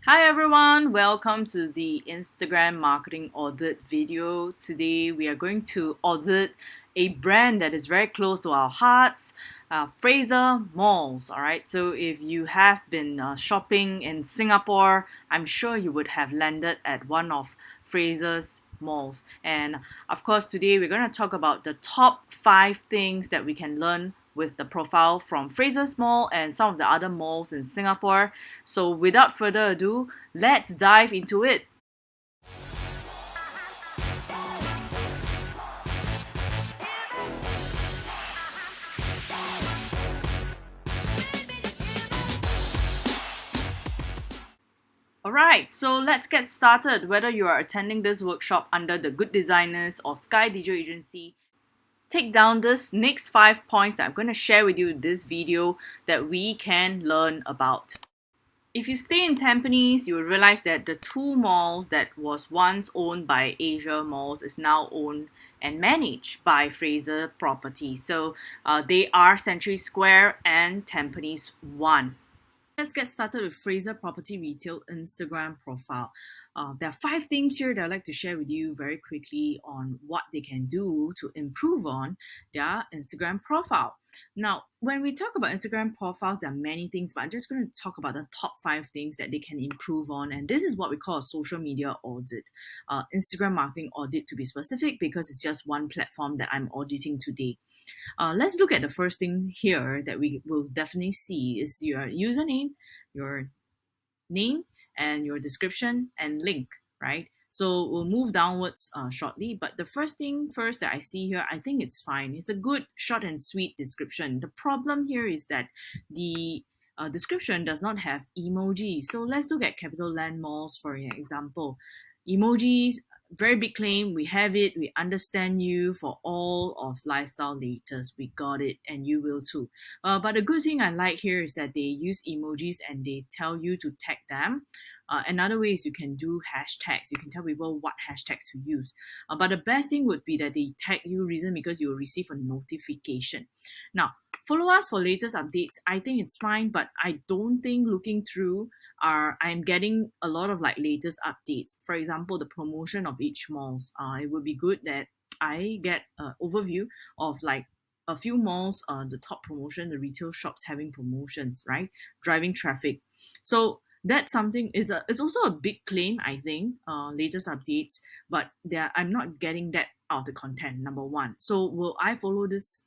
Hi everyone, welcome to the Instagram marketing audit video. Today we are going to audit a brand that is very close to our hearts, Fraser malls. All right, so if you have been shopping in Singapore, I'm sure you would have landed at one of Fraser's malls. And of course, today we're going to talk about the top 5 things that we can learn with the profile from Fraser's Mall and some of the other malls in Singapore. So without further ado, let's dive into it. Alright, so let's get started. Whether you are attending this workshop under the Good Designers or Sky Digital Agency, take down this next 5 points that I'm going to share with you in this video that we can learn about. If you stay in Tampines, you will realize that the two malls that was once owned by Asia Malls is now owned and managed by Fraser Property. So they are Century Square and Tampines 1. Let's get started with Fraser Property Retail Instagram profile. There are 5 things here that I'd like to share with you very quickly on what they can do to improve on their Instagram profile. Now, when we talk about Instagram profiles, there are many things, but I'm just going to talk about the top 5 things that they can improve on. And this is what we call a social media audit, Instagram marketing audit to be specific, because it's just one platform that I'm auditing today. Let's look at the first thing here that we will definitely see is your username, your name, and your description and link, right? So we'll move downwards shortly. But the first thing first that I see here, I think it's fine. It's a good short and sweet description. The problem here is that the description does not have emojis. So let's look at Capital Land Malls for example. Emojis, very big claim. We have it. We understand you for all of lifestyle latest. We got it, and you will too. But the good thing I like here is that they use emojis and they tell you to tag them. Another way is you can do hashtags. You can tell people what hashtags to use. But the best thing would be that they tag you reason because you will receive a notification. Now, follow us for latest updates. I think it's fine, but I don't think looking through I'm getting a lot of like latest updates. For example, the promotion of each malls. It would be good that I get an overview of like a few malls, the top promotion, the retail shops having promotions, right? Driving traffic. So that's something it's also a big claim, I think, latest updates, but I'm not getting that out of the content, number one. So will I follow this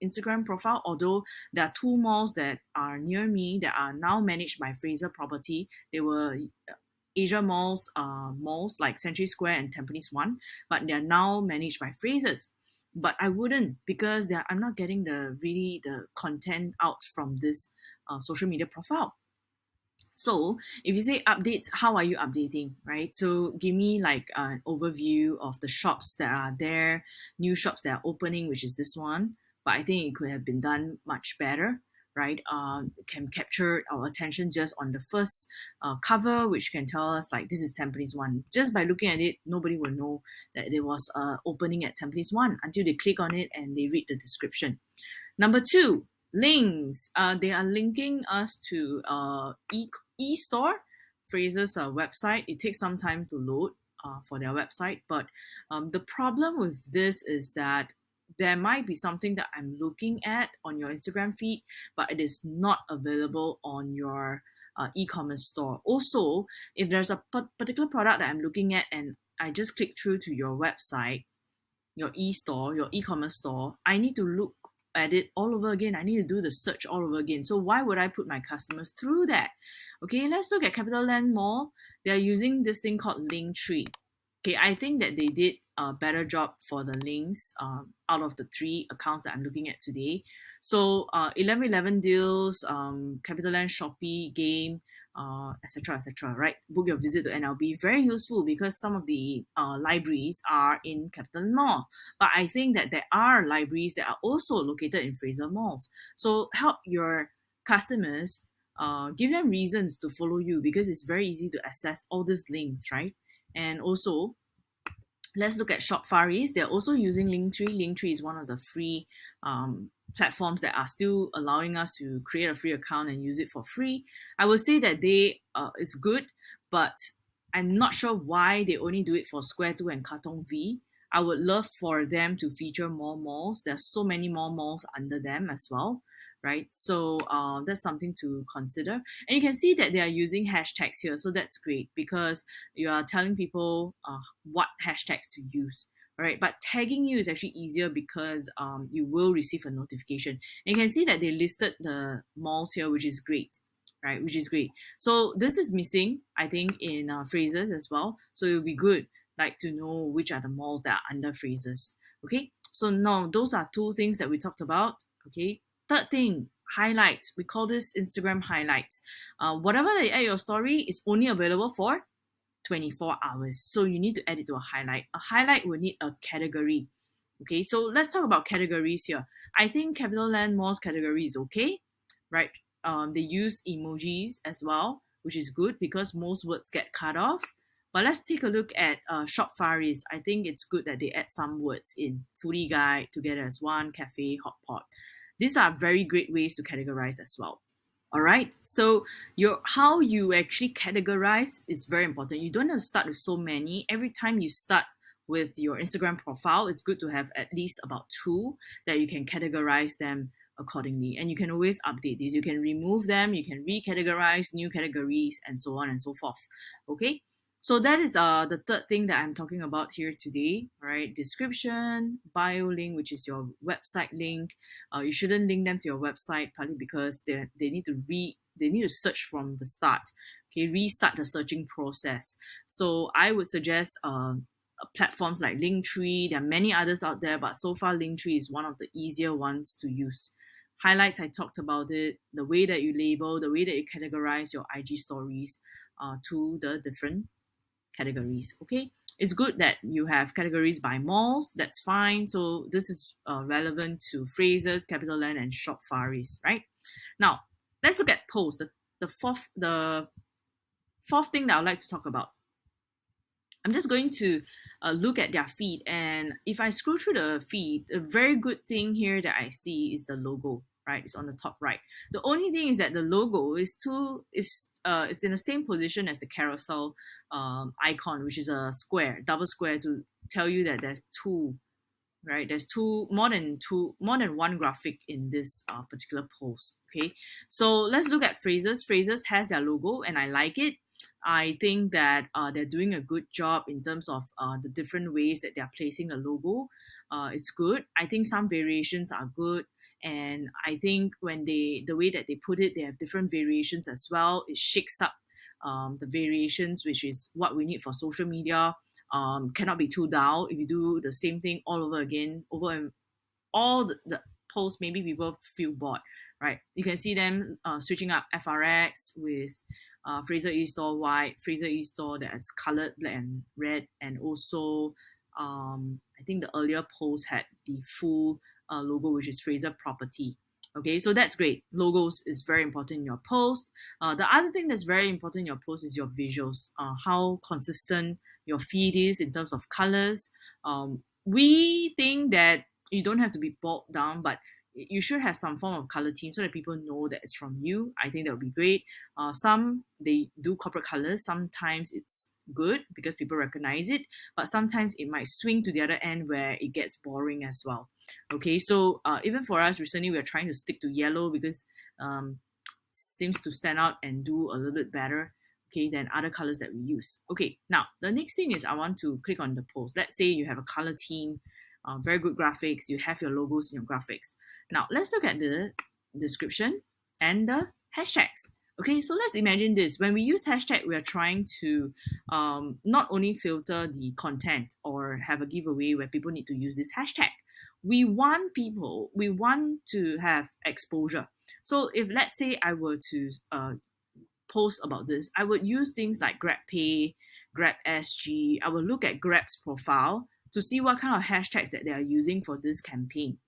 Instagram profile? Although there are two malls that are near me that are now managed by Fraser Property. They were Asia malls like Century Square and Tampines 1, but they are now managed by Fraser's. But I wouldn't because I'm not getting the content out from this social media profile. So if you say updates, how are you updating, right? So give me like an overview of the shops that are there, new shops that are opening, which is this one. But I think it could have been done much better, right? Can capture our attention just on the first cover, which can tell us like this is Tampines 1. Just by looking at it, nobody will know that there was opening at Tampines 1 until they click on it and they read the description. Number 2, links. They are linking us to e-store, Fraser's website. It takes some time to load for their website, but the problem with this is that there might be something that I'm looking at on your Instagram feed, but it is not available on your e-commerce store. Also, if there's a particular product that I'm looking at and I just click through to your website, your e-store, your e-commerce store, I need to look at it all over again. I need to do the search all over again. So why would I put my customers through that? Okay, let's look at Capital Land Mall. They're using this thing called Linktree. Okay, I think that they did a better job for the links out of the 3 accounts that I'm looking at today. So 1111 deals, Capital Land Shopee game, etc., etc. Right? Book your visit to NLB. Very useful because some of the libraries are in Capital Mall. But I think that there are libraries that are also located in Fraser malls. So help your customers, give them reasons to follow you because it's very easy to access all these links, right? And also, let's look at Shopfaris. They're also using Linktree. Linktree is one of the free platforms that are still allowing us to create a free account and use it for free. I would say that it's good, but I'm not sure why they only do it for Square 2 and Katong V. I would love for them to feature more malls. There's so many more malls under them as well, right? So that's something to consider. And you can see that they are using hashtags here. So that's great because you are telling people what hashtags to use. All right, but tagging you is actually easier because you will receive a notification. And you can see that they listed the malls here, which is great, right? Which is great. So this is missing, I think, in Fraser's as well. So it will be good, like to know which are the malls that are under Fraser's. Okay, so now those are two things that we talked about. Okay, third thing, highlights. We call this Instagram highlights. Whatever they add your story is only available for 24 hours. So you need to add it to a highlight. A highlight will need a category. Okay, so let's talk about categories here. I think Capital Land Malls category is okay, right? They use emojis as well, which is good because most words get cut off. But let's take a look at shop Faris. I think it's good that they add some words in. Foodie guide, together as one, cafe, hot pot. These are very great ways to categorize as well. All right. So your how you actually categorize is very important. You don't have to start with so many. Every time you start with your Instagram profile, it's good to have at least about two that you can categorize them accordingly. And you can always update these. You can remove them, you can recategorize new categories, and so on and so forth. Okay. So that is the third thing that I'm talking about here today. All right, description, bio link, which is your website link. You shouldn't link them to your website, partly because they need to search from the start. Okay, restart the searching process. So I would suggest platforms like Linktree. There are many others out there, but so far Linktree is one of the easier ones to use. Highlights, I talked about it. The way that you label, the way that you categorize your IG stories to the different categories. Okay, it's good that you have categories by malls. That's fine. So this is relevant to Fraser's, Capital Land, and Shop Faris, right? Now let's look at posts. The fourth thing that I'd like to talk about. I'm just going to look at their feed, and if I scroll through the feed, a very good thing here that I see is the logo. Right, it's on the top right. The only thing is that the logo is it's in the same position as the carousel icon, which is a square, double square, to tell you that there's two, right? There's more than one graphic in this particular post. Okay, so let's look at Fraser's. Fraser's has their logo, and I like it. I think that they're doing a good job in terms of the different ways that they're placing the logo. It's good. I think some variations are good. And I think the way that they put it, they have different variations as well. It shakes up the variations, which is what we need for social media. Cannot be too dull. If you do the same thing all over again, over and all the posts, maybe people feel bored, right? You can see them switching up FRX with Fraser E-Store white, Fraser E-Store that's colored black and red, and also I think the earlier post had the full logo, which is Fraser Property. Okay, so that's great. Logos is very important in your post. The other thing that's very important in your post is your visuals. How consistent your feed is in terms of colors. We think that you don't have to be bogged down, but you should have some form of color team so that people know that it's from you. I think that would be great. Some they do corporate colors. Sometimes it's good because people recognize it, but sometimes it might swing to the other end where it gets boring as well. Okay, so even for us recently, we're trying to stick to yellow because seems to stand out and do a little bit better, okay, than other colors that we use. Okay, now the next thing is I want to click on the post. Let's say you have a color team, very good graphics, you have your logos in your graphics. Now let's look at the description and the hashtags. Okay, so let's imagine this. When we use hashtag, we are trying to not only filter the content or have a giveaway where people need to use this hashtag. We want to have exposure. So if let's say I were to post about this, I would use things like GrabPay, GrabSG. I will look at Grab's profile to see what kind of hashtags that they are using for this campaign.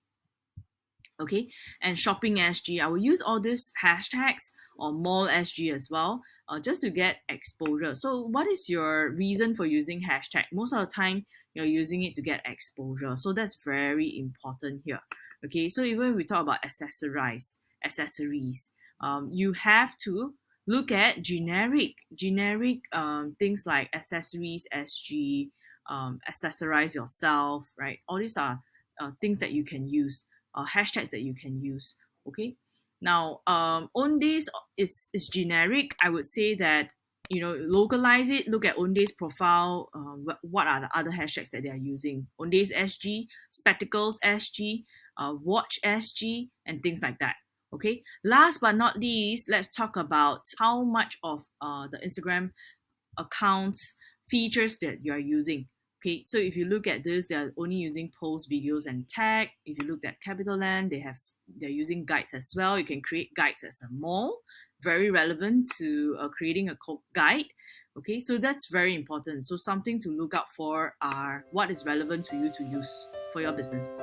Okay, and shopping SG, I will use all these hashtags or mall SG as well, just to get exposure. So what is your reason for using hashtag? Most of the time, you're using it to get exposure. So that's very important here. Okay, so even when we talk about accessories, you have to Look at generic things like accessories SG, accessorize yourself, right? All these are things that you can use, hashtags that you can use. Okay. Now, Owndays is generic. I would say that localize it. Look at Owndays profile. What are the other hashtags that they are using? Owndays SG, spectacles SG, watch SG, and things like that. Okay. Last but not least, let's talk about how much of the Instagram accounts features that you are using. Okay, so if you look at this, they're only using post, videos, and tag. If you look at CapitaLand, they're using guides as well. You can create guides as a mall, very relevant to creating a guide. Okay, so that's very important. So something to look out for are what is relevant to you to use for your business.